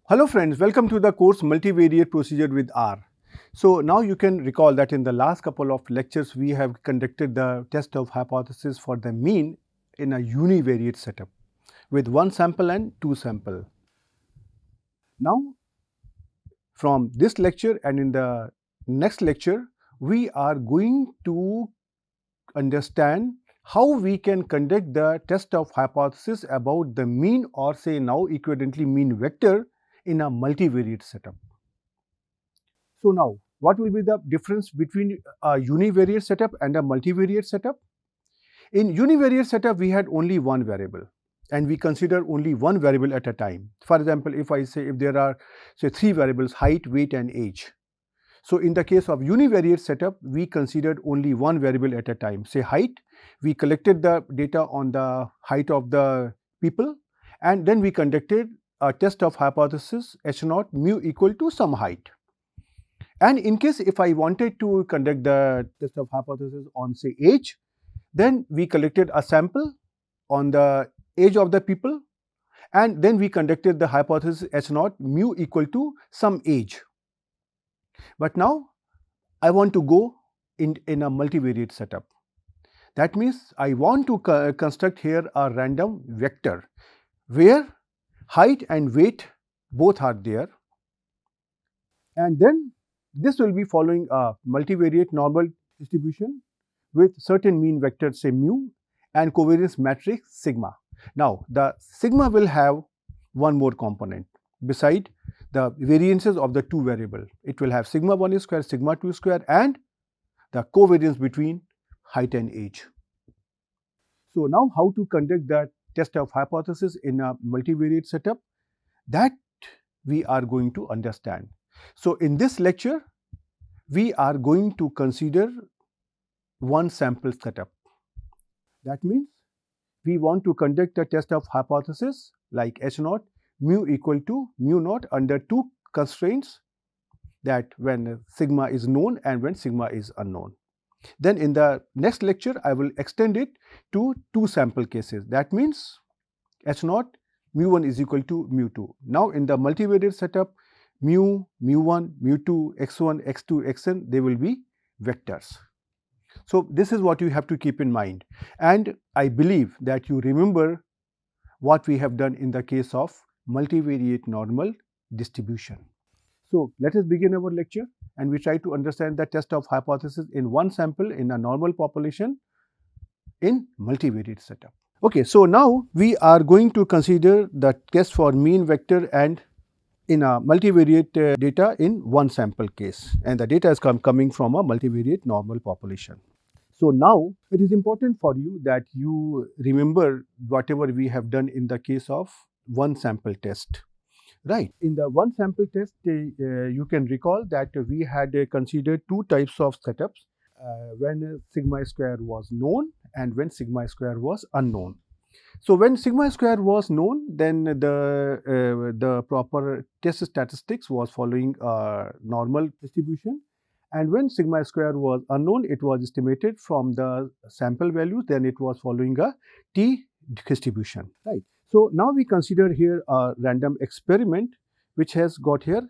Hello friends, welcome to the course Multivariate Procedure with R. So now you can recall that in the last couple of lectures we have conducted the test of hypothesis for the mean in a univariate setup with one sample and two sample. Now from this lecture and in the next lecture we are going to understand how we can conduct the test of hypothesis about the mean or say now equivalently mean vector in a multivariate setup. So now, what will be the difference between a univariate setup and a multivariate setup? In univariate setup, we had only one variable and we consider only one variable at a time. For example, if I say if there are say three variables, height, weight and age. So in the case of univariate setup, we considered only one variable at a time. Say height, we collected the data on the height of the people and then we conducted a test of hypothesis H0 mu equal to some height. And in case if I wanted to conduct the test of hypothesis on say age, then we collected a sample on the age of the people and then we conducted the hypothesis H0 mu equal to some age. But now I want to go in a multivariate setup. That means I want to construct here a random vector where height and weight both are there, and then this will be following a multivariate normal distribution with certain mean vector say mu and covariance matrix sigma. Now the sigma will have one more component beside the variances of the two variable. It will have sigma 1 square, sigma 2 square and the covariance between height and age. So now how to conduct that test of hypothesis in a multivariate setup, that we are going to understand. So in this lecture, we are going to consider one sample setup. That means we want to conduct a test of hypothesis like H0 mu equal to mu naught under two constraints, that when sigma is known and when sigma is unknown. Then in the next lecture, I will extend it to two sample cases. That means H0 mu1 is equal to mu2. Now in the multivariate setup, mu, mu1, mu2, x1, x2, xn, they will be vectors. So this is what you have to keep in mind. And I believe that you remember what we have done in the case of multivariate normal distribution. So let us begin our lecture and we try to understand the test of hypothesis in one sample in a normal population in multivariate setup. Okay, so now we are going to consider the test for mean vector and in a multivariate data in one sample case, and the data is coming from a multivariate normal population. So now it is important for you that you remember whatever we have done in the case of one sample test. Right. In the one sample test, you can recall that we had considered two types of setups when sigma square was known and when sigma square was unknown. So when sigma square was known, then the proper test statistics was following a normal distribution, and when sigma square was unknown, it was estimated from the sample value. Then it was following a t distribution. Right. So now we consider here a random experiment which has got here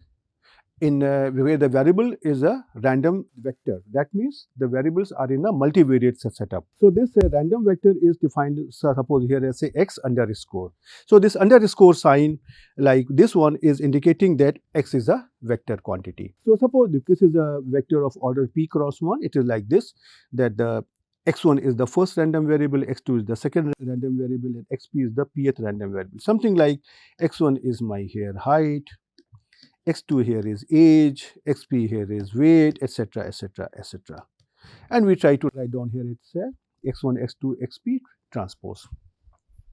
in where the variable is a random vector. That means the variables are in a multivariate setup. So this random vector is defined, suppose here as say x underscore. So this underscore sign like this one is indicating that x is a vector quantity. So suppose if this is a vector of order p cross 1, it is like this, that the x1 is the first random variable, x2 is the second random variable and xp is the pth random variable. Something like x1 is my here height, x2 here is age, xp here is weight, etc., etc., etc. And we try to write down here it's x1, x2, xp transpose.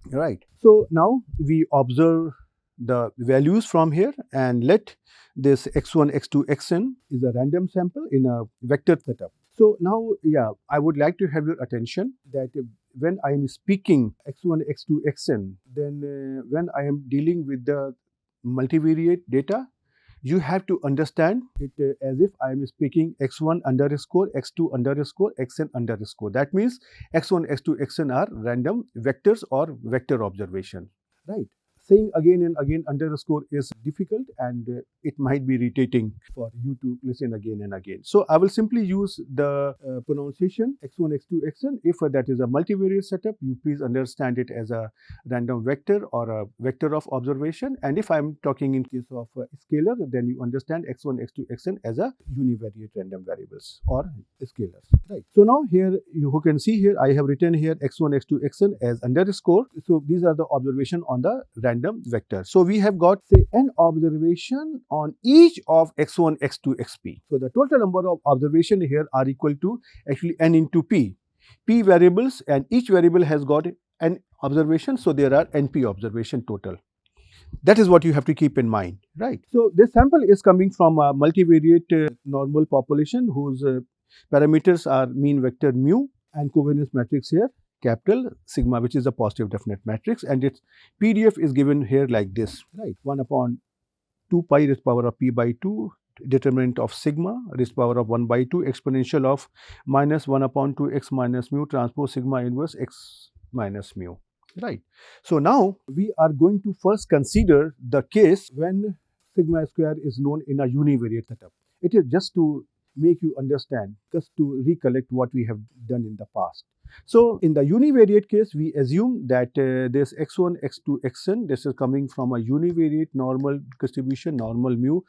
Right. So now we observe the values from here and let this x1, x2, xn is a random sample in a vector setup. So now, yeah, I would like to have your attention that when I am speaking x1, x2, xn, then when I am dealing with the multivariate data, you have to understand it as if I am speaking x1 underscore, x2 underscore, xn underscore. That means x1, x2, xn are random vectors or vector observation, right? saying again and again underscore is difficult, and it might be irritating for you to listen again and again. So I will simply use the pronunciation x1, x2, xn. If that is a multivariate setup, you please understand it as a random vector or a vector of observation. And if I'm talking in case of scalar, then you understand x1, x2, xn as a univariate random variables or scalars. Right. So now here you can see here I have written here x1, x2, xn as underscore. So these are the observation on the random vector. So we have got say n observation on each of x1, x2, xp. So the total number of observation here are equal to actually n into p. P variables, and each variable has got an observation, so there are np observation total. That is what you have to keep in mind, right? So this sample is coming from a multivariate normal population whose parameters are mean vector mu and covariance matrix here capital sigma, which is a positive definite matrix, and its PDF is given here like this, right? 1 upon 2 pi raised power of p by 2, determinant of sigma raised power of 1 by 2, exponential of minus 1 upon 2 x minus mu transpose sigma inverse x minus mu. Right. So now we are going to first consider the case when sigma square is known in a univariate setup. It is just to make you understand, just to recollect what we have done in the past. So in the univariate case, we assume that this x1, x2, xn, this is coming from a univariate normal distribution, normal mu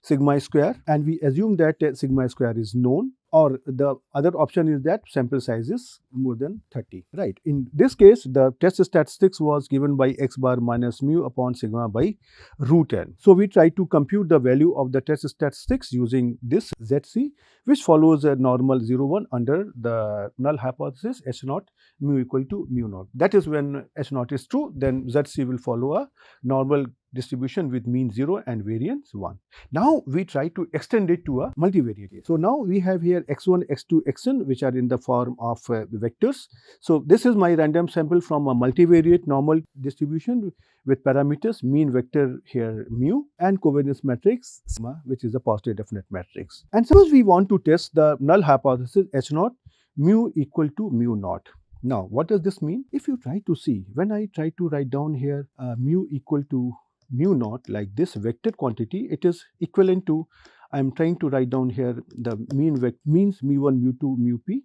sigma square, and we assume that sigma square is known, or the other option is that sample size is more than 30, right? In this case, the test statistics was given by x bar minus mu upon sigma by root n. So we try to compute the value of the test statistics using this ZC, which follows a normal 0, 1 under the null hypothesis h naught mu equal to mu naught. That is when h naught is true, then ZC will follow a normal distribution with mean 0 and variance 1. Now we try to extend it to a multivariate case. So now we have here x1, x2, xn, which are in the form of vectors. So this is my random sample from a multivariate normal distribution with parameters mean vector here mu and covariance matrix sigma, which is a positive definite matrix. And suppose we want to test the null hypothesis h naught mu equal to mu naught. Now what does this mean? If you try to see, when I try to write down here mu equal to mu naught like this vector quantity, it is equivalent to, I am trying to write down here the means mu1, mu2, mu p,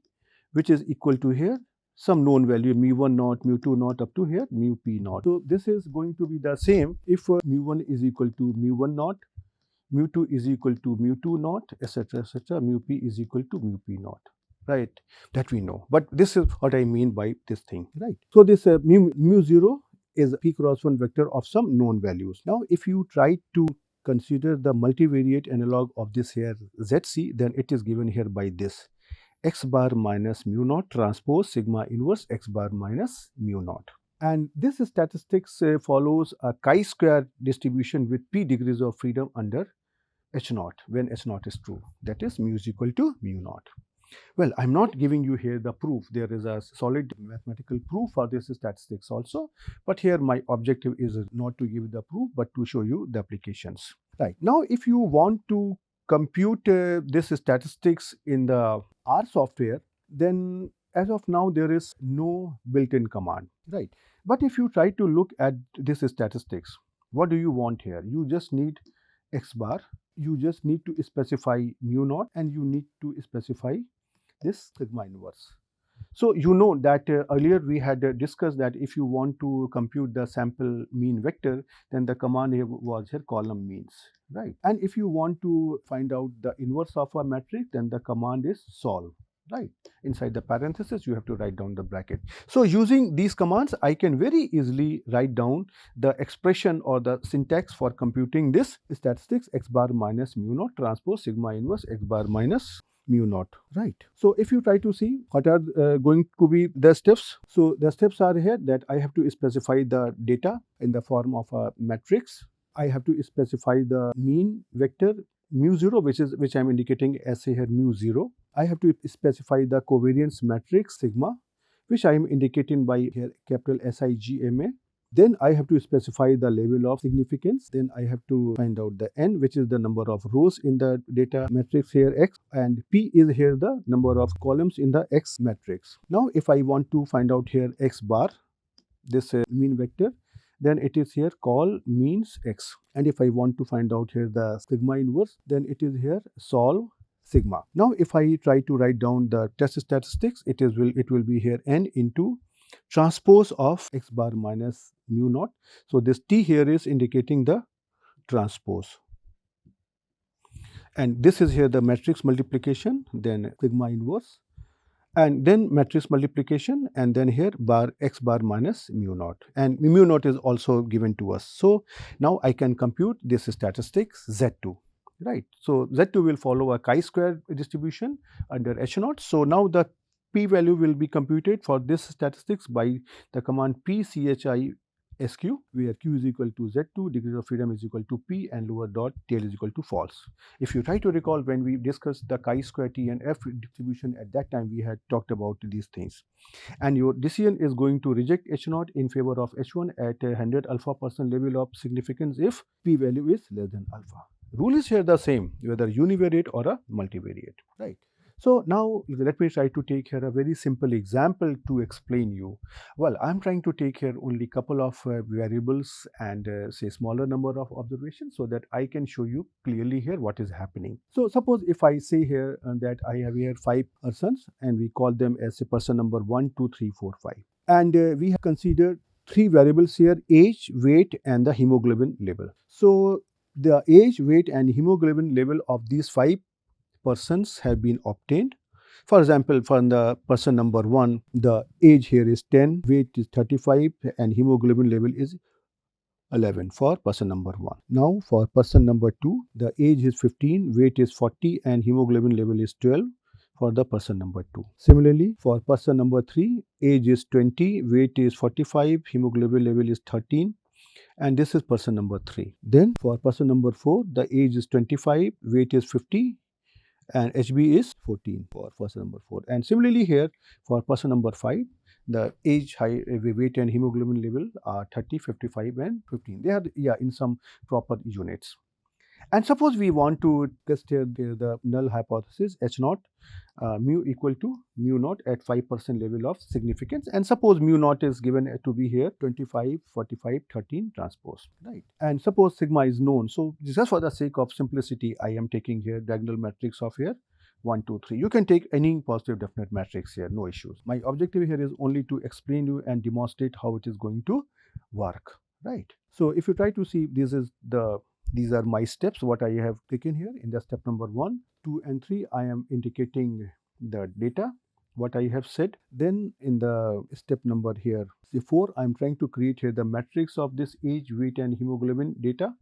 which is equal to here some known value mu1 naught, mu2 naught up to here mu p naught. So this is going to be the same if mu1 is equal to mu1 naught, mu2 is equal to mu2 naught, etc., mu p is equal to mu p naught. Right, that we know. But this is what I mean by this thing, right? So this mu0 is p cross 1 vector of some known values. Now if you try to consider the multivariate analog of this here ZC, then it is given here by this x bar minus mu naught transpose sigma inverse x bar minus mu naught. And this statistics follows a chi-square distribution with p degrees of freedom under h naught when h naught is true, that is mu is equal to mu naught. Well, I am not giving you here the proof. There is a solid mathematical proof for this statistics also, but here my objective is not to give the proof but to show you the applications. Right. Now if you want to compute this statistics in the R software, then as of now there is no built-in command, right? But if you try to look at this statistics, what do you want here? You just need x bar, you just need to specify mu naught, and you need to specify this sigma inverse. So you know that earlier we had discussed that if you want to compute the sample mean vector, then the command here was here column means, right? And if you want to find out the inverse of a matrix, then the command is solve, right? Inside the parenthesis you have to write down the bracket. So using these commands, I can very easily write down the expression or the syntax for computing this statistics x bar minus mu naught transpose sigma inverse x bar minus mu naught, right? So if you try to see what are going to be the steps, so the steps are here that I have to specify the data in the form of a matrix. I have to specify the mean vector mu0, which I am indicating as here mu0. I have to specify the covariance matrix sigma, which I am indicating by here capital SIGMA. Then I have to specify the level of significance. Then I have to find out the n, which is the number of rows in the data matrix here x, and p is here the number of columns in the x matrix. Now if I want to find out here x bar, this mean vector, then it is here call means x. And if I want to find out here the sigma inverse, then it is here solve sigma. Now if I try to write down the test statistics, it will be here n into transpose of x bar minus mu naught. So this t here is indicating the transpose. And this is here the matrix multiplication, then sigma inverse, and then matrix multiplication, and then here bar x bar minus mu naught, and mu naught is also given to us. So now I can compute this statistics Z2, right? So Z2 will follow a chi-square distribution under H naught. So now the p value will be computed for this statistics by the command pchi sq, where q is equal to Z2, degrees of freedom is equal to p, and lower dot tail is equal to false. If you try to recall, when we discussed the chi-square t and f distribution, at that time we had talked about these things. And your decision is going to reject H0 in favor of H1 at 100 alpha % level of significance if p value is less than alpha. Rule is here the same, whether univariate or a multivariate, right? So now let me try to take here a very simple example to explain you. Well, I'm trying to take here only couple of variables and say smaller number of observations, so that I can show you clearly here what is happening. So suppose if I say here that I have here 5 persons, and we call them as a person number 1, 2, 3, 4, 5. And we have considered 3 variables here: age, weight, and the hemoglobin level. So the age, weight, and hemoglobin level of these 5 persons have been obtained. For example, for the person number 1, the age here is 10, weight is 35, and hemoglobin level is 11 for person number 1. Now for person number 2, the age is 15, weight is 40, and hemoglobin level is 12 for the person number 2. Similarly, for person number 3, age is 20, weight is 45, hemoglobin level is 13, and this is person number 3. Then for person number 4, the age is 25, weight is 50, and HB is 14 for person number 4. And similarly here for person number 5, the age, height, weight, and hemoglobin level are 30, 55, and 15. They are in some proper units. And suppose we want to test here the null hypothesis H0 mu equal to mu naught at 5% level of significance, and suppose mu naught is given to be here 25, 45, 13 transpose, right? And suppose sigma is known. So just for the sake of simplicity, I am taking here diagonal matrix of here 1, 2, 3. You can take any positive definite matrix here, no issues. My objective here is only to explain you and demonstrate how it is going to work, right? So if you try to see, these are my steps, what I have taken here. In the step number 1, 2, and 3, I am indicating the data, what I have said. Then in the step number here 4, I am trying to create here the matrix of this age, weight, and hemoglobin data.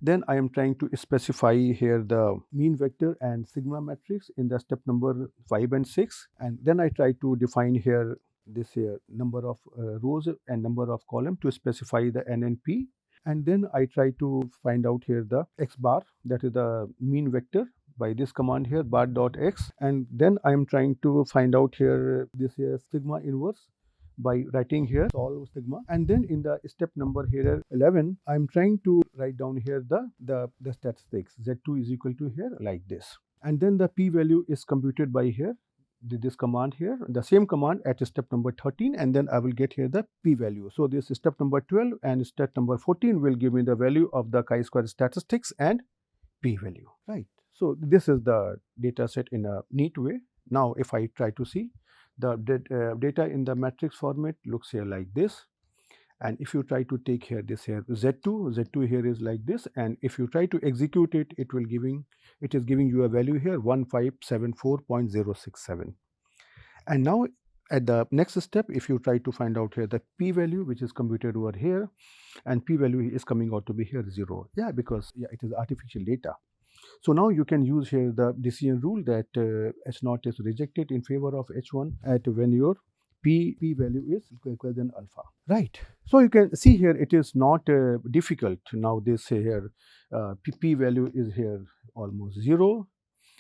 Then I am trying to specify here the mean vector and sigma matrix in the step number 5 and 6. And then I try to define here this here number of rows and number of column to specify the n and p. And then I try to find out here the x bar, that is the mean vector, by this command here bar dot x. And then I am trying to find out here this here sigma inverse by writing here solve sigma. And then in the step number here 11, I am trying to write down here the statistics. Z2 is equal to here like this. And then the p value is computed by here this command here, the same command at step number 13, and then I will get here the p value. So this is step number 12, and step number 14 will give me the value of the chi-square statistics and p value, right? So this is the data set in a neat way. Now if I try to see the data in the matrix format, looks here like this. And if you try to take here this here Z2 here is like this, and if you try to execute it, it is giving you a value here 1574.067. And now at the next step, if you try to find out here the p value, which is computed over here, and p value is coming out to be here 0. Yeah, because it is artificial data. So now you can use here the decision rule that H0 is rejected in favor of H1 at when your p value is greater than alpha, right? So you can see here it is not difficult. Now they say here p value is here almost 0,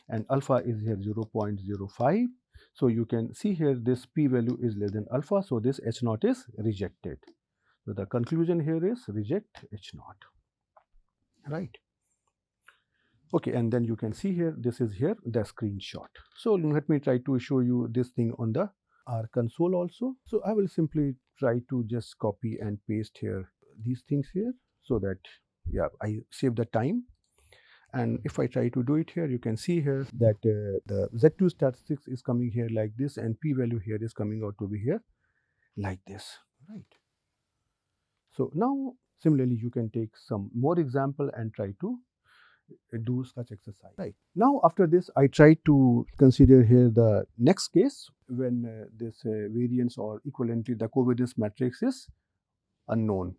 and alpha is here 0.05. So you can see here this p value is less than alpha, so this H0 is rejected. So the conclusion here is reject H0, right? Okay, and then you can see here, this is here the screenshot. So let me try to show you this thing on the R console also. So I will simply try to just copy and paste here these things here so that I save the time. And if I try to do it here, you can see here that the Z2 statistics is coming here like this, and p-value here is coming out to be here like this, right? So now similarly you can take some more example and try to do such exercise. Right. Now after this, I try to consider here the next case when this variance or equivalently the covariance matrix is unknown.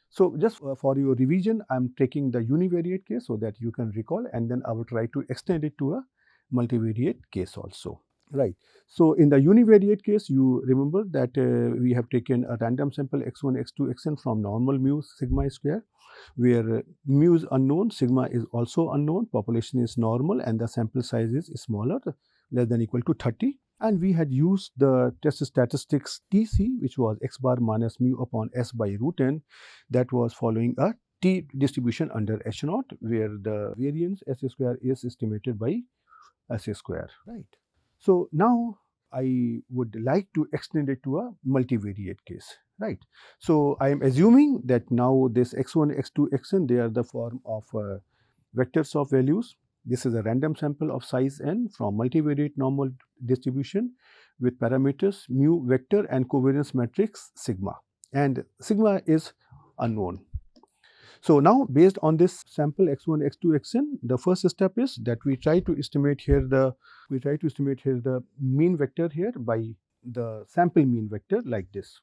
So just for your revision, I am taking the univariate case so that you can recall, and then I will try to extend it to a multivariate case also. Right. So in the univariate case, you remember that we have taken a random sample x1, x2, xn from normal mu sigma square, where mu is unknown, sigma is also unknown, population is normal, and the sample size is smaller, less than equal to 30. And we had used the test statistics TC, which was x bar minus mu upon s by root n, that was following a T distribution under H0, where the variance S square is estimated by S square, right? So now I would like to extend it to a multivariate case, right? So I am assuming that now this x1, x2, xn, they are the form of vectors of values. This is a random sample of size n from multivariate normal distribution with parameters mu vector and covariance matrix sigma, and sigma is unknown. So now based on this sample x1, x2, xn, the first step is that we try to estimate here the mean vector here by the sample mean vector like this,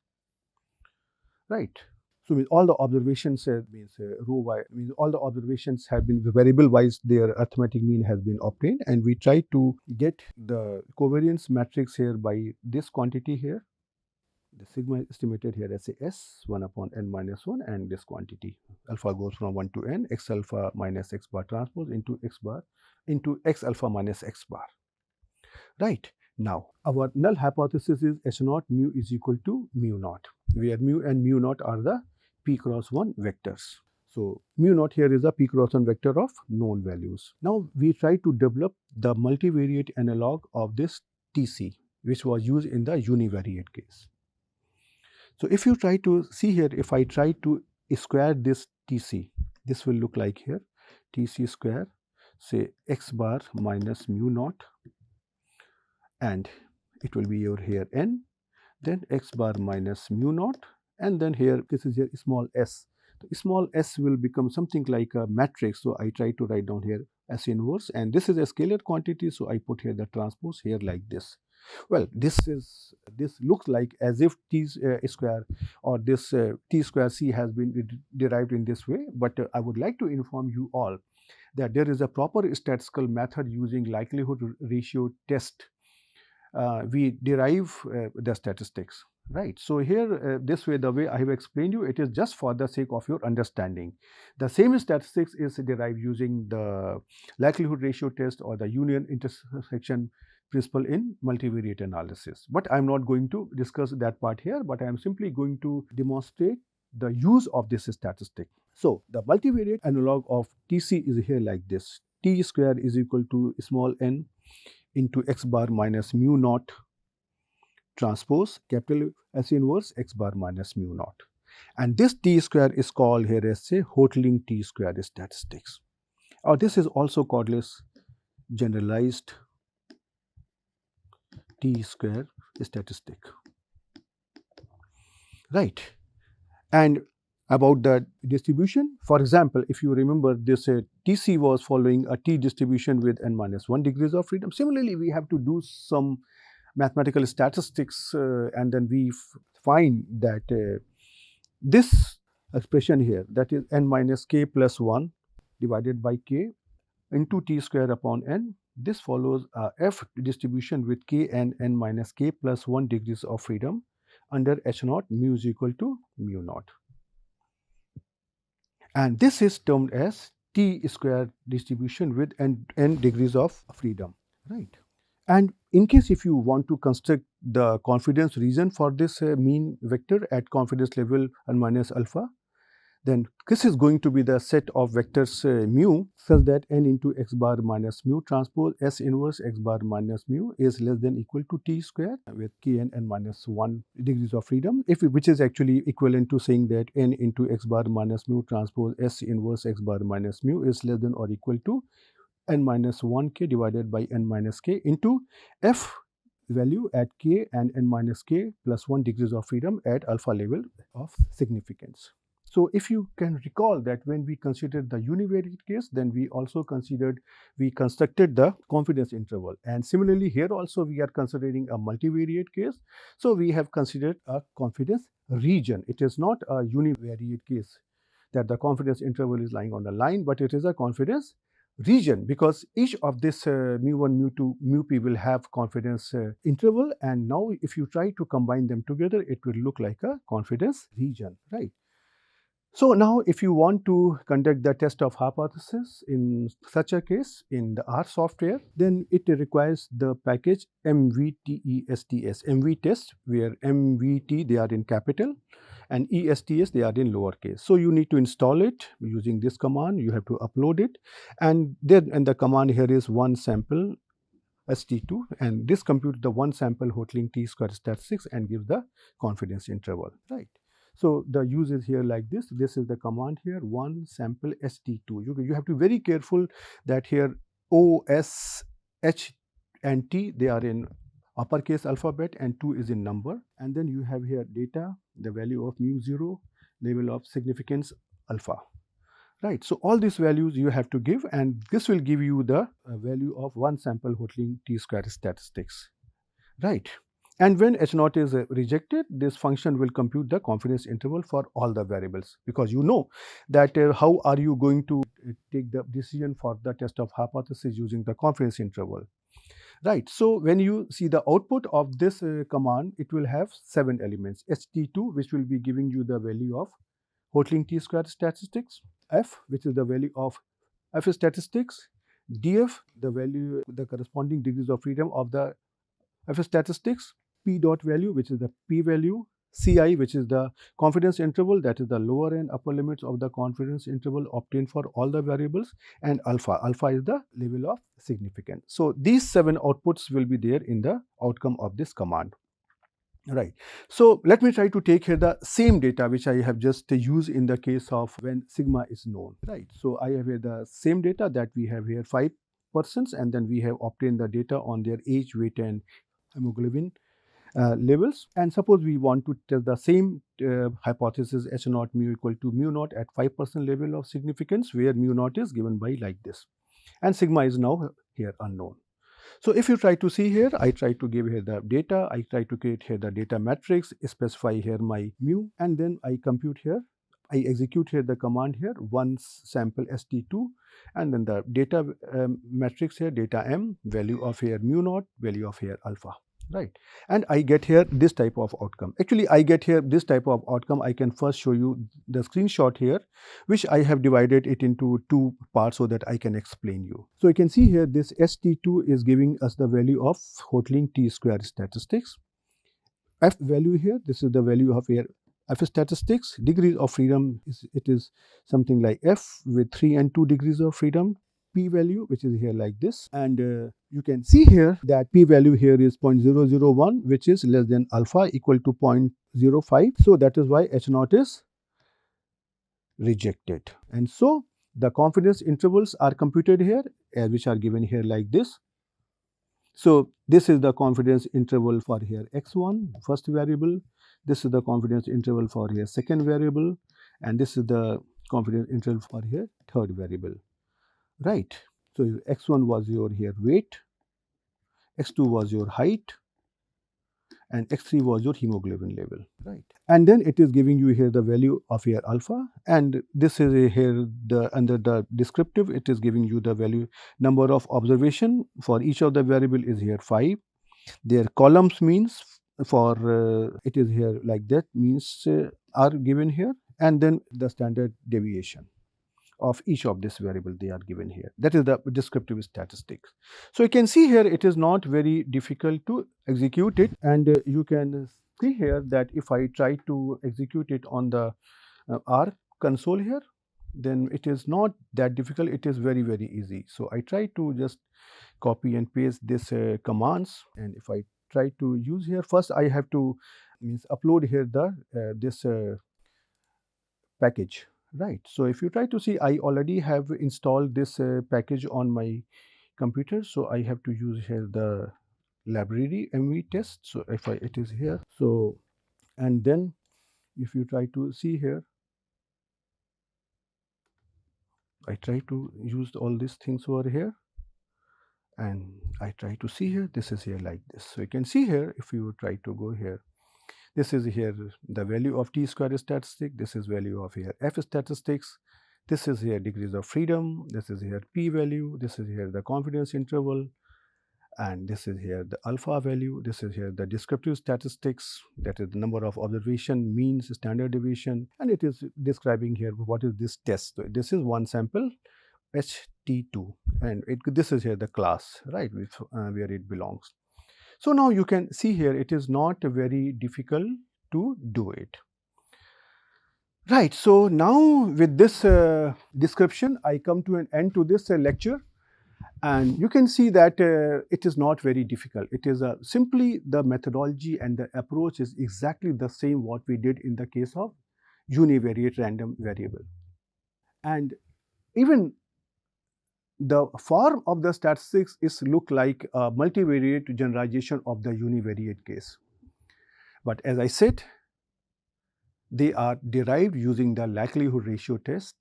right? So with all the observations rho y means all the observations have been variable wise, their arithmetic mean has been obtained, and we try to get the covariance matrix here by this quantity here. The sigma is estimated here as a s 1 upon n minus 1, and this quantity alpha goes from 1 to n, x alpha minus x bar transpose into x bar into x alpha minus x bar, right? Now our null hypothesis is h naught mu is equal to mu naught, where mu and mu naught are the p cross 1 vectors. So mu naught here is a p cross 1 vector of known values. Now we try to develop the multivariate analog of this TC, which was used in the univariate case. So if you try to see here, if I try to square this TC, this will look like here TC square, say x bar minus mu naught, and it will be over here n, then x bar minus mu naught, and then here this is here small s. The small s will become something like a matrix. So I try to write down here S inverse, and this is a scalar quantity, so I put here the transpose here like this. Well, this looks like as if t square or this t square c has been derived in this way, but I would like to inform you all that there is a proper statistical method using likelihood ratio test. We derive the statistics, right? So here this way, the way I have explained you, it is just for the sake of your understanding. The same statistics is derived using the likelihood ratio test or the union intersection principle in multivariate analysis. But I am not going to discuss that part here, but I am simply going to demonstrate the use of this statistic. So the multivariate analog of TC is here like this. T square is equal to small n into x bar minus mu naught transpose capital S inverse x bar minus mu naught. And this T square is called here as say Hotelling T square statistics, or this is also called as generalized T square statistic, right? And about the distribution, for example, if you remember this TC was following a T distribution with n minus 1 degrees of freedom. Similarly, we have to do some mathematical statistics and then we find that this expression here, that is n minus k plus 1 divided by k into t square upon n, this follows a f distribution with k and n minus k plus 1 degrees of freedom under h naught mu is equal to mu naught. And this is termed as t square distribution with n degrees of freedom, right? And in case if you want to construct the confidence region for this mean vector at confidence level n minus alpha, then this is going to be the set of vectors mu such that n into x bar minus mu transpose S inverse x bar minus mu is less than equal to t square with k n minus 1 degrees of freedom, which is actually equivalent to saying that n into x bar minus mu transpose S inverse x bar minus mu is less than or equal to n minus 1 k divided by n minus k into f value at k and n minus k plus 1 degrees of freedom at alpha level of significance. So if you can recall that when we considered the univariate case, then we constructed the confidence interval, and similarly here also we are considering a multivariate case. So we have considered a confidence region. It is not a univariate case that the confidence interval is lying on the line, but it is a confidence region, because each of this mu1, mu2, mu-p will have confidence interval, and now if you try to combine them together, it will look like a confidence region, right? So now if you want to conduct the test of hypothesis in such a case in the R software, then it requires the package MVTESTS, MVTest, where MVT they are in capital and ESTS they are in lowercase. So you need to install it using this command. You have to upload it, and then the command here is one sample ST2, and this computes the one sample Hotelling T square statistics and gives the confidence interval, right? So the use is here like this. This is the command here, one sample ST2. You have to be very careful that here O, S, H and T they are in uppercase alphabet and 2 is in number, and then you have here data, the value of mu0, level of significance alpha, right? So all these values you have to give, and this will give you the value of one sample Hotelling T square statistics, right? And when H0 is rejected, this function will compute the confidence interval for all the variables, because you know that how are you going to take the decision for the test of hypothesis using the confidence interval, right? So when you see the output of this command, it will have 7 elements. ST2, which will be giving you the value of Hotelling T square statistics, F, which is the value of F statistics, DF, the value, the corresponding degrees of freedom of the F statistics, P dot value, which is the P value, Ci, which is the confidence interval, that is the lower and upper limits of the confidence interval obtained for all the variables, and alpha. Alpha is the level of significance. So these 7 outputs will be there in the outcome of this command. Right. So let me try to take here the same data which I have just used in the case of when sigma is known. Right. So I have here the same data that we have here 5 persons, and then we have obtained the data on their age, weight and hemoglobin levels. And suppose we want to test the same hypothesis H0 mu equal to mu naught at 5% level of significance, where mu naught is given by like this, and sigma is now here unknown. So if you try to see here, I try to give here the data, I try to create here the data matrix, specify here my mu, and then I compute here, I execute here the command here, one sample ST2, and then the data matrix here, data M, value of here mu naught, value of here alpha, right? And I get here this type of outcome. Actually, I get here this type of outcome. I can first show you the screenshot here, which I have divided it into 2 parts so that I can explain you. So you can see here this ST2 is giving us the value of Hotelling T square statistics. F value here, this is the value of here F statistics. Degrees of freedom it is something like F with 3 and 2 degrees of freedom. P value, which is here like this, and you can see here that P value here is 0.001, which is less than alpha equal to 0.05. So that is why H0 is rejected. And so the confidence intervals are computed here, which are given here like this. So this is the confidence interval for here x1, first variable. This is the confidence interval for here second variable, and this is the confidence interval for here third variable. Right. So x1 was your here weight, x2 was your height, and x3 was your hemoglobin level. Right. And then it is giving you here the value of here alpha, and this is here the under the descriptive, it is giving you the value number of observation for each of the variable is here 5. Their columns means for it is here like that, means are given here, and then the standard deviation of each of this variable they are given here. That is the descriptive statistics. So you can see here it is not very difficult to execute it, and you can see here that if I try to execute it on the R console here, then it is not that difficult, it is very easy. So I try to just copy and paste this commands, and if I try to use here, first I have to upload here the this package, right? So if you try to see, I already have installed this package on my computer, so I have to use here the library mv test. So if it is here, so and then if you try to see here, I try to use all these things over here, and I try to see here, this is here like this. So you can see here, if you try to go here, this is here the value of t-square statistic, this is value of here f statistics, this is here degrees of freedom, this is here p-value, this is here the confidence interval, and this is here the alpha value, this is here the descriptive statistics, that is the number of observation, means, standard deviation, and it is describing here what is this test. So this is one sample HT2, and this is here the class, right, where it belongs. So now you can see here, it is not very difficult to do it. Right, so now with this description, I come to an end to this lecture. And you can see that it is not very difficult. It is simply the methodology and the approach is exactly the same what we did in the case of univariate random variable. And even the form of the statistics is look like a multivariate generalization of the univariate case. But as I said, they are derived using the likelihood ratio test,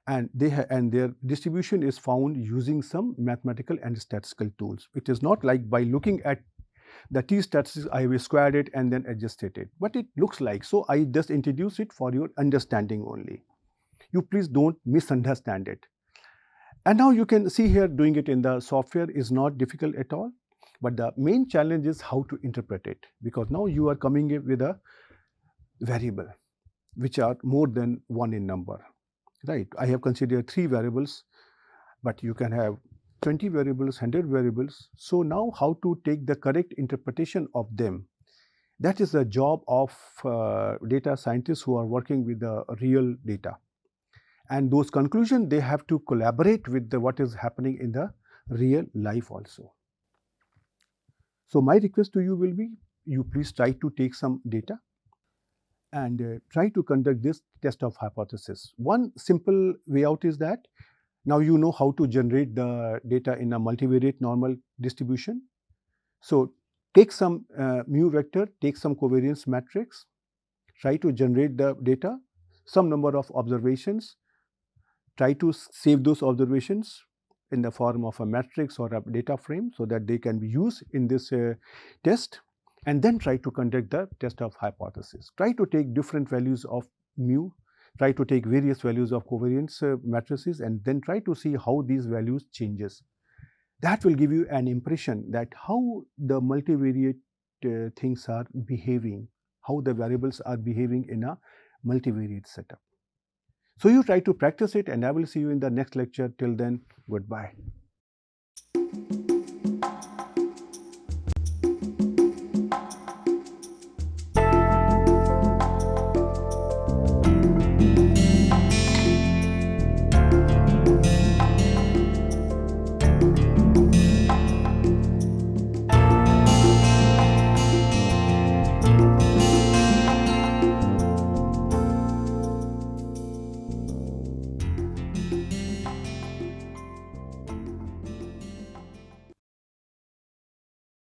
and their distribution is found using some mathematical and statistical tools. It is not like by looking at the t statistics I have squared it and then adjusted it, but it looks like. So I just introduce it for your understanding only. You please don't misunderstand it. And now you can see here, doing it in the software is not difficult at all, but the main challenge is how to interpret it, because now you are coming with a variable which are more than one in number. Right, I have considered 3 variables, but you can have 20 variables, 100 variables. So now how to take the correct interpretation of them, that is the job of data scientists who are working with the real data. And those conclusions, they have to collaborate with what is happening in the real life also. So my request to you will be, you please try to take some data and try to conduct this test of hypothesis. One simple way out is that now you know how to generate the data in a multivariate normal distribution. So take some mu vector, take some covariance matrix, try to generate the data, some number of observations, try to save those observations in the form of a matrix or a data frame so that they can be used in this test. And then try to conduct the test of hypothesis. Try to take different values of mu, try to take various values of covariance matrices, and then try to see how these values changes. That will give you an impression that how the multivariate things are behaving, how the variables are behaving in a multivariate setup. So you try to practice it, and I will see you in the next lecture. Till then, goodbye.